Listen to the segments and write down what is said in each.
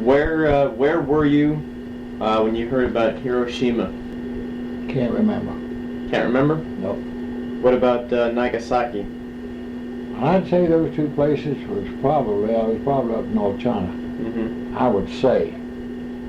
Where were you when you heard about Hiroshima? Can't remember. Can't remember? Nope. What about Nagasaki? I'd say those two places I was probably up in North China. Mm-hmm. I would say.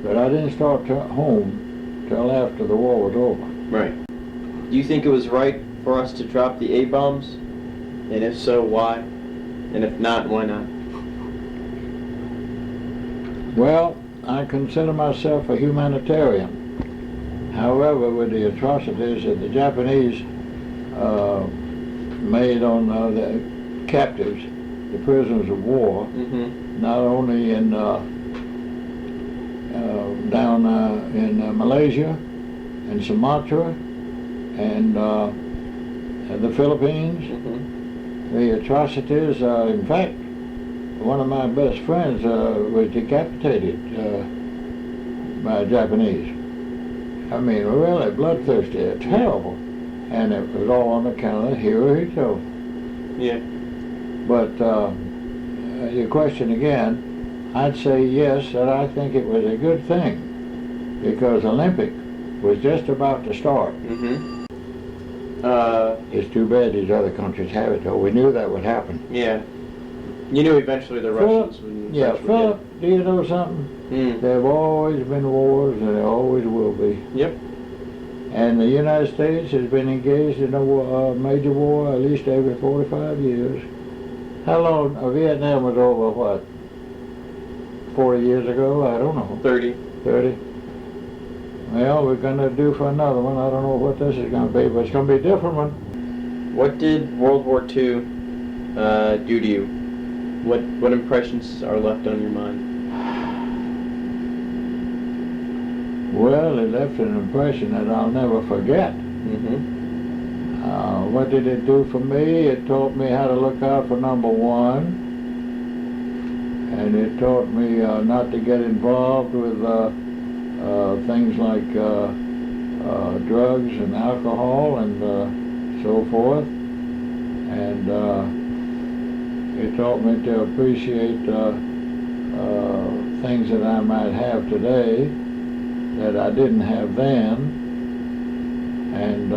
But I didn't start home till after the war was over. Right. Do you think it was right for us to drop the A-bombs? And if so, why? And if not, why not? Well, I consider myself a humanitarian. However, with the atrocities that the Japanese made on the captives, the prisoners of war, Mm-hmm. not only in down in Malaysia and Sumatra and the Philippines, Mm-hmm. the atrocities. In fact, one of my best friends was decapitated by Japanese. I mean, really bloodthirsty, terrible. And it was all on account of Hirohito. Yeah. But your question again, I'd say yes, that I think it was a good thing because Olympic was just about to start. Mm-hmm. It's too bad these other countries have it, though. We knew that would happen. Yeah. You knew eventually the Russians would. Yeah, Philip, do you know something? Mm. There have always been wars, and there always will be. Yep. And the United States has been engaged in a major war at least every 45 years. How long? Vietnam was over, what, 40 years ago? I don't know. 30. 30. Well, we're going to do for another one. I don't know what this is going to be, but it's going to be a different one. What did World War II do to you? What impressions are left on your mind? Well, it left an impression that I'll never forget. Mm-hmm. What did it do for me? It taught me how to look out for number one. And it taught me not to get involved with things like drugs and alcohol and so forth. And it taught me to appreciate things that I might have today that I didn't have then. And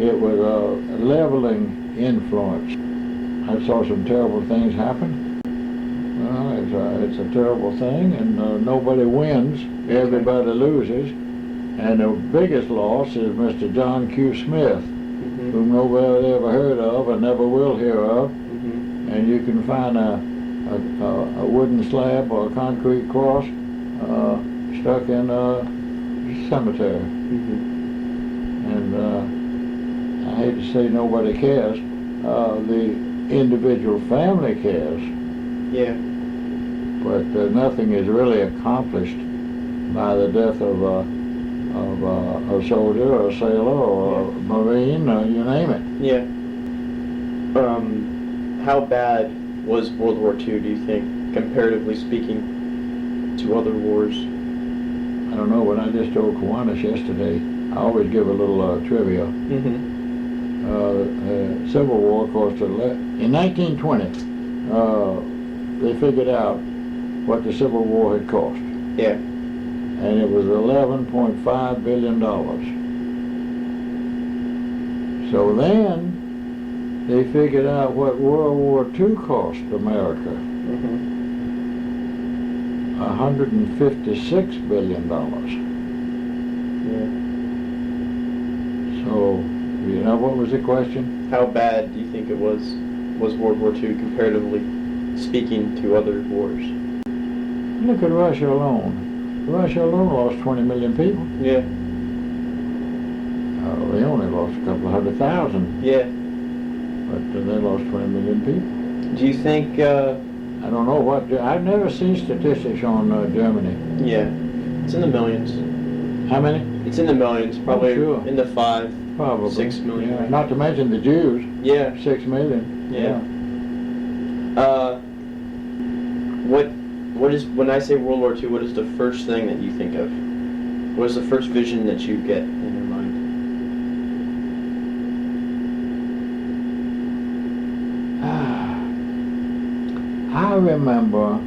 it was a leveling influence. I saw some terrible things happen. It's a terrible thing, and nobody wins. Everybody loses. And the biggest loss is Mr. John Q. Smith, whom nobody ever heard of and never will hear of. And you can find a wooden slab or a concrete cross stuck in a cemetery. And I hate to say nobody cares. The individual family cares. Yeah. But nothing is really accomplished by the death of a soldier or a sailor or a marine, you name it. Yeah. How bad was World War II, do you think, comparatively speaking, to other wars? I don't know. When I just told Kiwanis yesterday, I always give a little trivia. Civil War cost in 1920. They figured out what the Civil War had cost. Yeah. And it was $11.5 billion. So then they figured out what World War II cost America. $156 billion. Yeah. So, you know, what was the question? How bad do you think it was World War II comparatively speaking to other wars? Look at Russia alone. Russia alone lost 20 million people. Yeah. They only lost a couple of 100,000. Yeah. But they lost 20 million people. Do you think... I don't know what... I've never seen statistics on Germany. Yeah. It's in the millions. How many? It's in the millions. Probably sure. In the 5, probably 6 million. Yeah. Not to mention the Jews. Yeah. 6 million. Yeah. What is, when I say World War II, what is the first thing that you think of? What is the first vision that you get in your mind? I remember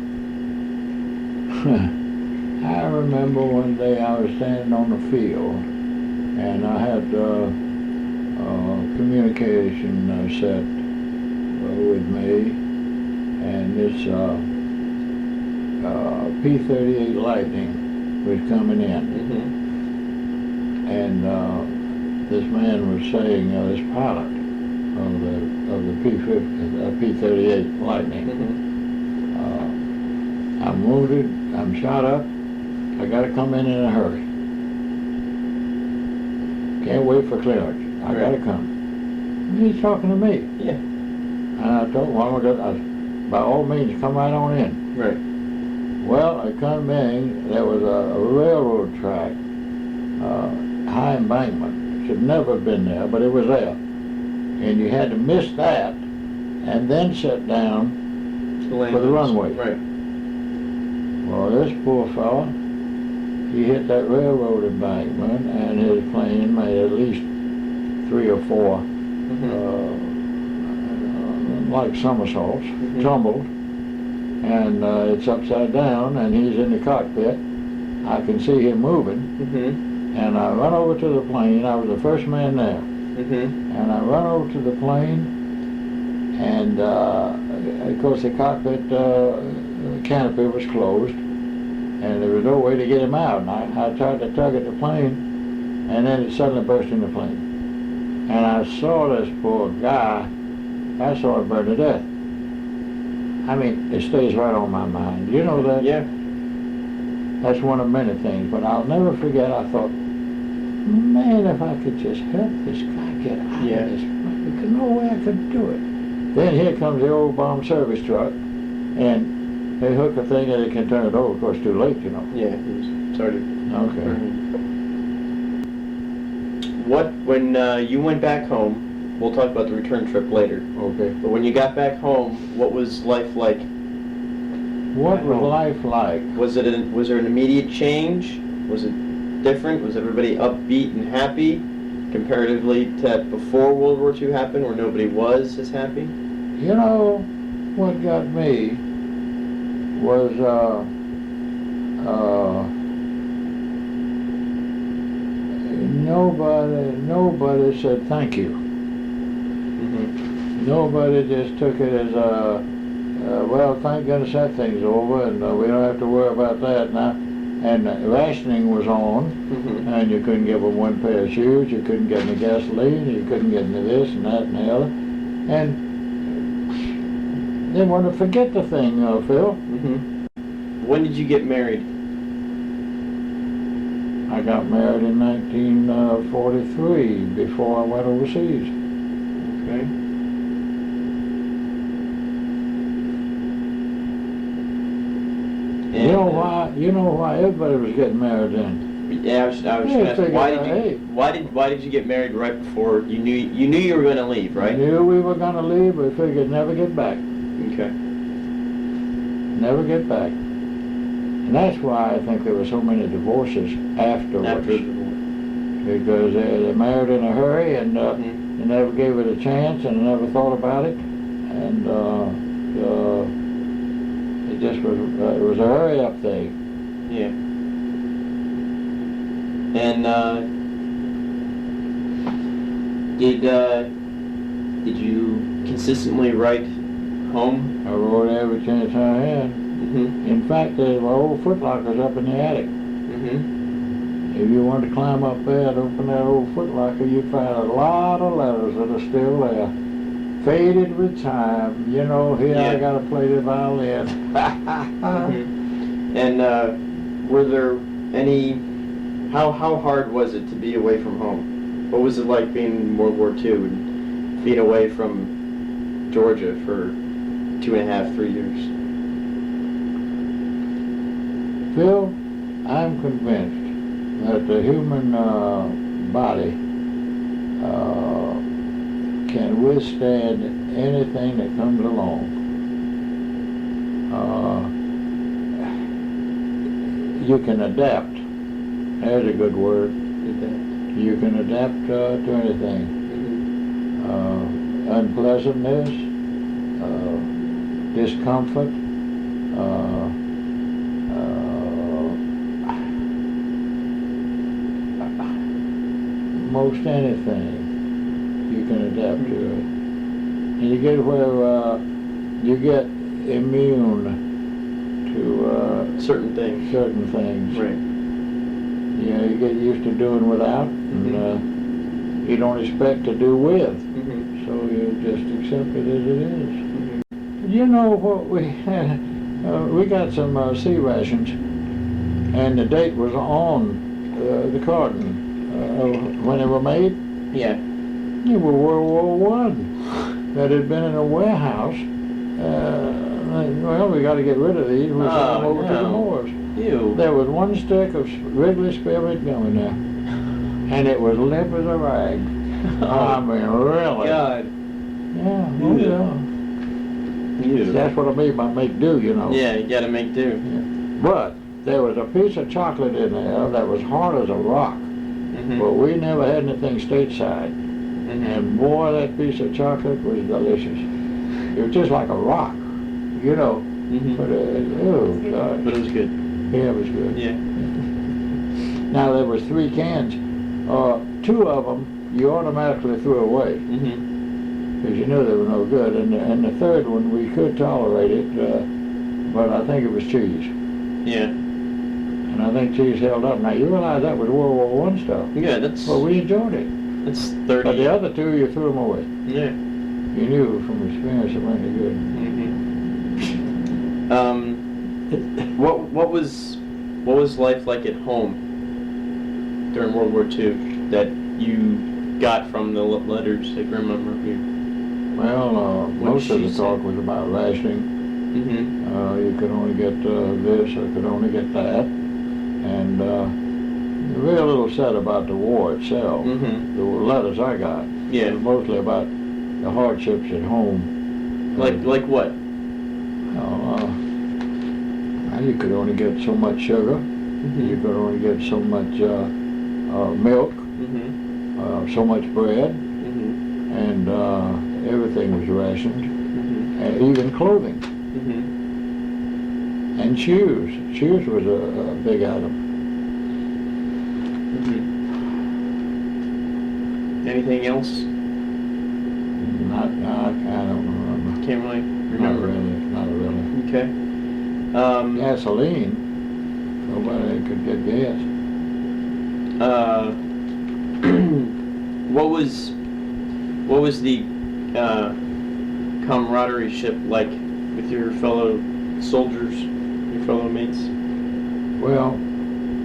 I remember one day I was standing on the field, and I had communication set with me, and this P-38 Lightning was coming in. Mm-hmm. And this man was saying, this pilot of the P-38 Lightning, Mm-hmm. I'm wounded, I'm shot up, I got to come in a hurry. Can't wait for clearance. I got to come. And he's talking to me. Yeah. And I told him, by all means, come right on in. Right. Well, I come in, there was a railroad track, high embankment. Should never have been there, but it was there. And you had to miss that and then sit down for the runway. Right. Well, this poor fella, he hit that railroad embankment, and his plane made at least 3 or 4 like somersaults, tumbled, and it's upside down, and he's in the cockpit. I can see him moving, and I run over to the plane. I was the first man there, and I run over to the plane, and of course the cockpit canopy was closed, and there was no way to get him out. And I tried to tug at the plane, and then it suddenly burst in the plane. And I saw this poor guy, I saw him burn to death. I mean, it stays right on my mind. You know that? Yeah. That's one of many things, but I'll never forget, I thought, man, if I could just help this guy get out of this, there's no way I could do it. Then here comes the old bomb service truck, and they hook a thing and they can turn it over. Of course, too late, you know. Yeah, it started. Okay. When you went back home, we'll talk about the return trip later. Okay. But when you got back home, what was life like? What was life like? Was there an immediate change? Was it different? Was everybody upbeat and happy comparatively to before World War II happened, where nobody was as happy? You know, what got me was nobody said thank you. Nobody just took it as well, thank goodness that thing's over, and we don't have to worry about that now. And rationing was on, and you couldn't give them one pair of shoes, you couldn't get any gasoline, you couldn't get any this and that and the other. And they want to forget the thing, Phil. When did you get married? I got married in 1943, before I went overseas. Okay. You know why everybody was getting married then? Yeah, I was going to ask, why did you get married right before you knew you were going to leave, right? I knew we were going to leave, but figured never get back. Okay. Never get back. And that's why I think there were so many divorces afterwards. After the divorce. Because they married in a hurry, and they never gave it a chance, and never thought about it. And it just was, it was a hurry up thing. Yeah. And did you consistently write home? I wrote every chance I had. In fact, there were old footlockers up in the attic. If you wanted to climb up there and open that old footlocker, you'd find a lot of letters that are still there. Faded with time. You know, here I got to play the violin. And were there any... How hard was it to be away from home? What was it like being in World War II and being away from Georgia for 2.5, 3 years? Phil, I'm convinced that the human body can withstand anything that comes along. You can adapt. There's a good word. You can adapt to anything. Unpleasantness, discomfort, most anything you can adapt to it. And you get where you get immune to certain things. certain things. Right. You know, you get used to doing without, and you don't expect to do with. Mm-hmm. So you just accept it as it is. Mm-hmm. You know what we had? We got some sea rations, and the date was on the carton when they were made. Yeah. They were World War I. That had been in a warehouse. Well, we got to get rid of these. We sent them over to the Moors. Ew. There was one stick of Wrigley Spirit gum in there, and it was limp as a rag. I mean, really? God. Yeah. Oh, Ew. yeah. Ew. That's what I mean by make do, you know. Yeah, you gotta make do. Yeah. But there was a piece of chocolate in there that was hard as a rock. Mm-hmm. But we never had anything stateside. Mm-hmm. And boy, that piece of chocolate was delicious. It was just like a rock, you know. Mm-hmm. But oh God. But it was good. Yeah, it was good. Yeah. Now there was 3 cans. 2 of them you automatically threw away Mm-hmm. because you knew they were no good, and the third one we could tolerate it, but I think it was cheese. Yeah. And I think cheese held up. Now you realize that was World War I stuff. Yeah, that's Well, we enjoyed it. that's 30. But the other 2 you threw them away. Yeah. You knew from experience it wasn't any good. Mm-hmm. What was life like at home during World War II that you got from the letters that Grandma wrote you? Well, most of she the talk said? was about rationing. Mm-hmm. You could only get this, or could only get that. And very little said about the war itself. Mm-hmm. The letters I got Yeah. were mostly about the hardships at home. Like what? You could only get so much sugar. Mm-hmm. You could only get so much milk, Mm-hmm. so much bread, Mm-hmm. and everything was rationed, Mm-hmm. and even clothing. Mm-hmm. And shoes. Shoes was a big item. Mm-hmm. Anything else? I don't remember. Can't really Not remember. really. Not really. Okay. Gasoline. Nobody could get gas. What was the camaraderie ship like with your fellow soldiers, your fellow mates? Well,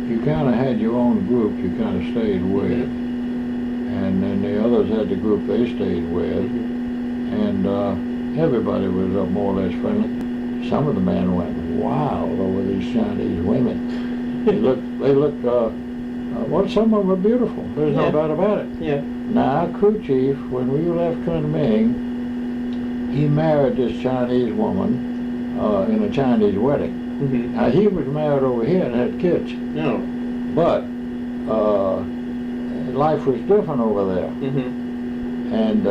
you kind of had your own group you kind of stayed with, and then the others had the group they stayed with, and everybody was more or less friendly. Some of the men went wild over these Chinese women. They looked, well, some of them were beautiful. There's no doubt about it. Yeah. Now, our crew chief, when we left Kunming, he married this Chinese woman in a Chinese wedding. Mm-hmm. Now, he was married over here and had kids, No. but life was different over there. Mm-hmm. And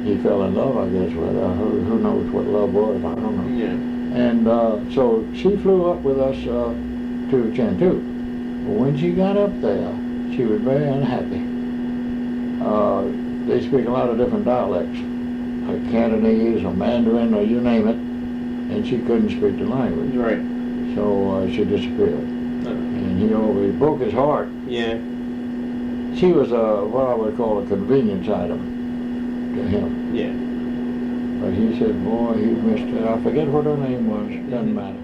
he fell in love, I guess, with her. Who knows what love was? I don't know. Yeah. And so she flew up with us to Chantu. When she got up there, she was very unhappy. They speak a lot of different dialects, like Cantonese or Mandarin or you name it, and she couldn't speak the language. Right. So she disappeared. And he always broke his heart. Yeah. She was what I would call a convenience item to him. Yeah. But he said, boy, he missed it. I forget what her name was. Doesn't matter.